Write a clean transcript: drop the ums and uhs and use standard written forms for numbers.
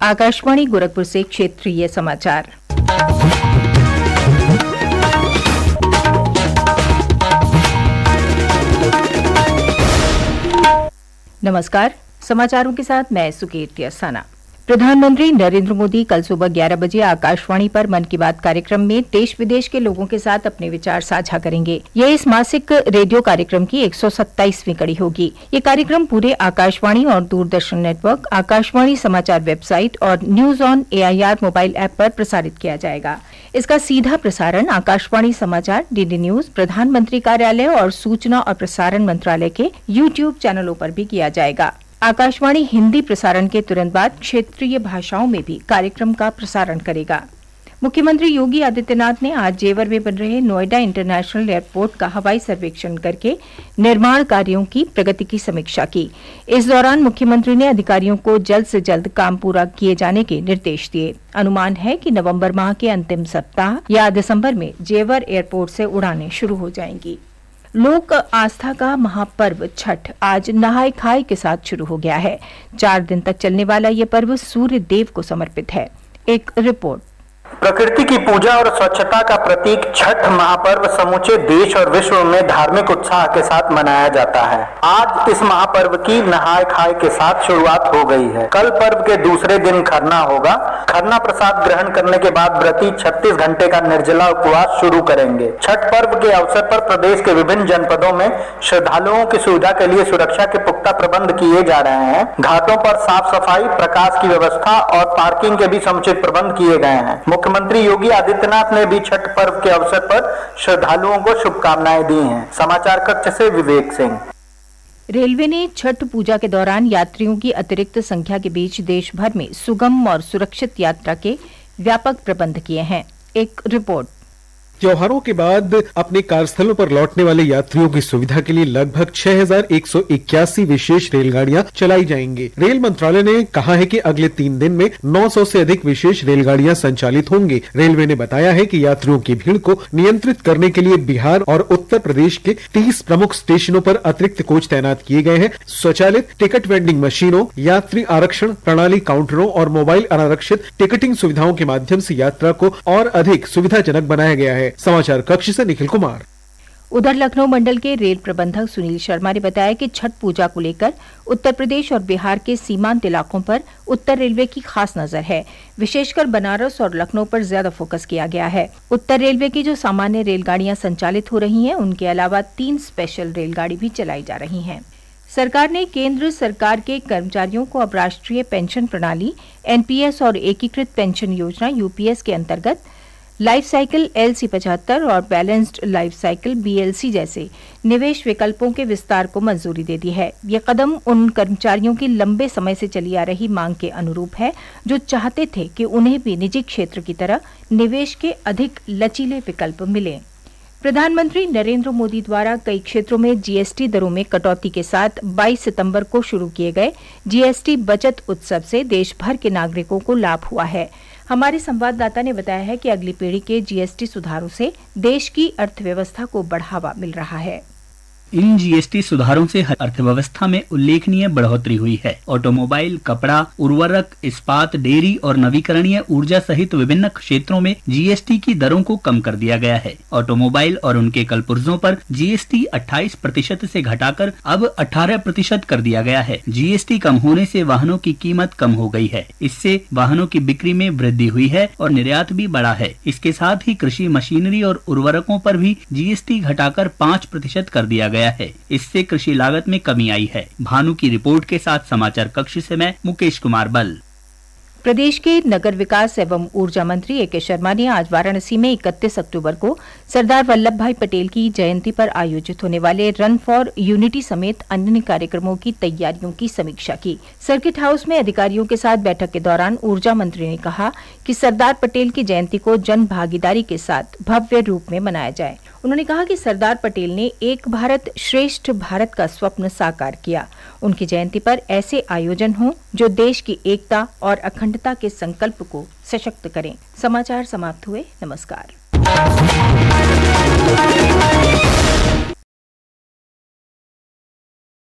आकाशवाणी गोरखपुर से क्षेत्रीय समाचार। नमस्कार, समाचारों के साथ मैं सुकीर्ति अस्थाना। प्रधानमंत्री नरेंद्र मोदी कल सुबह 11 बजे आकाशवाणी पर मन की बात कार्यक्रम में देश विदेश के लोगों के साथ अपने विचार साझा करेंगे। यह इस मासिक रेडियो कार्यक्रम की 127वीं कड़ी होगी। ये कार्यक्रम पूरे आकाशवाणी और दूरदर्शन नेटवर्क, आकाशवाणी समाचार वेबसाइट और news on AIR mobile app पर प्रसारित किया जाएगा। इसका सीधा प्रसारण आकाशवाणी समाचार, DD न्यूज, प्रधानमंत्री कार्यालय और सूचना और प्रसारण मंत्रालय के YouTube चैनलों पर भी किया जाएगा। आकाशवाणी हिंदी प्रसारण के तुरंत बाद क्षेत्रीय भाषाओं में भी कार्यक्रम का प्रसारण करेगा। मुख्यमंत्री योगी आदित्यनाथ ने आज जेवर में बन रहे नोएडा इंटरनेशनल एयरपोर्ट का हवाई सर्वेक्षण करके निर्माण कार्यों की प्रगति की समीक्षा की। इस दौरान मुख्यमंत्री ने अधिकारियों को जल्द से जल्द काम पूरा किए जाने के निर्देश दिए। अनुमान है कि नवंबर माह के अंतिम सप्ताह या दिसंबर में जेवर एयरपोर्ट से उड़ानें शुरू हो जाएंगी। लोक आस्था का महापर्व छठ आज नहाय खाए के साथ शुरू हो गया है। 4 दिन तक चलने वाला ये पर्व सूर्य देव को समर्पित है। एक रिपोर्ट। प्रकृति की पूजा और स्वच्छता का प्रतीक छठ महापर्व समूचे देश और विश्व में धार्मिक उत्साह के साथ मनाया जाता है। आज इस महापर्व की नहाय खाए के साथ शुरुआत हो गई है। कल पर्व के दूसरे दिन खरना होगा। खरना प्रसाद ग्रहण करने के बाद व्रती 36 घंटे का निर्जला उपवास शुरू करेंगे। छठ पर्व के अवसर पर प्रदेश के विभिन्न जनपदों में श्रद्धालुओं की सुविधा के लिए सुरक्षा के पुख्ता प्रबंध किए जा रहे हैं। घाटों पर साफ सफाई, प्रकाश की व्यवस्था और पार्किंग के भी समुचित प्रबंध किए गए हैं। मुख्यमंत्री योगी आदित्यनाथ ने भी छठ पर्व के अवसर पर श्रद्धालुओं को शुभकामनाएं दी हैं। समाचार कक्ष से विवेक सिंह। रेलवे ने छठ पूजा के दौरान यात्रियों की अतिरिक्त संख्या के बीच देश भर में सुगम और सुरक्षित यात्रा के व्यापक प्रबंध किए हैं। एक रिपोर्ट। त्योहारों के बाद अपने कार्यस्थलों पर लौटने वाले यात्रियों की सुविधा के लिए लगभग 6181 विशेष रेलगाड़ियां चलाई जाएंगी। रेल मंत्रालय ने कहा है कि अगले 3 दिन में 900 से अधिक विशेष रेलगाड़ियां संचालित होंगी। रेलवे ने बताया है कि यात्रियों की भीड़ को नियंत्रित करने के लिए बिहार और उत्तर प्रदेश के 30 प्रमुख स्टेशनों पर अतिरिक्त कोच तैनात किए गए हैं। स्वचालित टिकट वेंडिंग मशीनों, यात्री आरक्षण प्रणाली काउंटरों और मोबाइल अनारक्षित टिकटिंग सुविधाओं के माध्यम से यात्रा को और अधिक सुविधाजनक बनाया गया है। समाचार कक्ष से निखिल कुमार। उधर लखनऊ मंडल के रेल प्रबंधक सुनील शर्मा ने बताया कि छठ पूजा को लेकर उत्तर प्रदेश और बिहार के सीमांत इलाकों पर उत्तर रेलवे की खास नजर है। विशेषकर बनारस और लखनऊ पर ज्यादा फोकस किया गया है। उत्तर रेलवे की जो सामान्य रेलगाड़ियां संचालित हो रही हैं, उनके अलावा 3 स्पेशल रेलगाड़ी भी चलाई जा रही हैं। सरकार ने केंद्र सरकार के कर्मचारियों को अब राष्ट्रीय पेंशन प्रणाली NPS और एकीकृत पेंशन योजना UPS के अंतर्गत लाइफ साइकिल LC75 और बैलेंस्ड लाइफ साइकिल BLC जैसे निवेश विकल्पों के विस्तार को मंजूरी दे दी है। ये कदम उन कर्मचारियों की लंबे समय से चली आ रही मांग के अनुरूप है जो चाहते थे कि उन्हें भी निजी क्षेत्र की तरह निवेश के अधिक लचीले विकल्प मिले। प्रधानमंत्री नरेंद्र मोदी द्वारा कई क्षेत्रों में GST दरों में कटौती के साथ 22 सितंबर को शुरू किए गए GST बचत उत्सव से देश भर के नागरिकों को लाभ हुआ है। हमारे संवाददाता ने बताया है कि अगली पीढ़ी के GST सुधारों से देश की अर्थव्यवस्था को बढ़ावा मिल रहा है। इन GST सुधारों से अर्थव्यवस्था में उल्लेखनीय बढ़ोतरी हुई है। ऑटोमोबाइल, कपड़ा, उर्वरक, इस्पात, डेयरी और नवीकरणीय ऊर्जा सहित विभिन्न क्षेत्रों में GST की दरों को कम कर दिया गया है। ऑटोमोबाइल और उनके कलपुर्जों पर GST 28% से घटाकर अब 18% कर दिया गया है। GST कम होने से वाहनों की कीमत कम हो गई है। इससे वाहनों की बिक्री में वृद्धि हुई है और निर्यात भी बढ़ा है। इसके साथ ही कृषि मशीनरी और उर्वरकों पर भी GST घटाकर 5% कर दिया गया है। इससे कृषि लागत में कमी आई है। भानु की रिपोर्ट के साथ समाचार कक्ष से मैं मुकेश कुमार बल। प्रदेश के नगर विकास एवं ऊर्जा मंत्री A.K. शर्मा ने आज वाराणसी में 31 अक्टूबर को सरदार वल्लभ भाई पटेल की जयंती पर आयोजित होने वाले रन फॉर यूनिटी समेत अन्य कार्यक्रमों की तैयारियों की समीक्षा की। सर्किट हाउस में अधिकारियों के साथ बैठक के दौरान ऊर्जा मंत्री ने कहा कि सरदार पटेल की जयंती को जन भागीदारी के साथ भव्य रूप में मनाया जाए। उन्होंने कहा कि सरदार पटेल ने एक भारत श्रेष्ठ भारत का स्वप्न साकार किया। उनकी जयंती पर ऐसे आयोजन हों जो देश की एकता और अखंडता के संकल्प को सशक्त करें। समाचार समाप्त हुए। नमस्कार।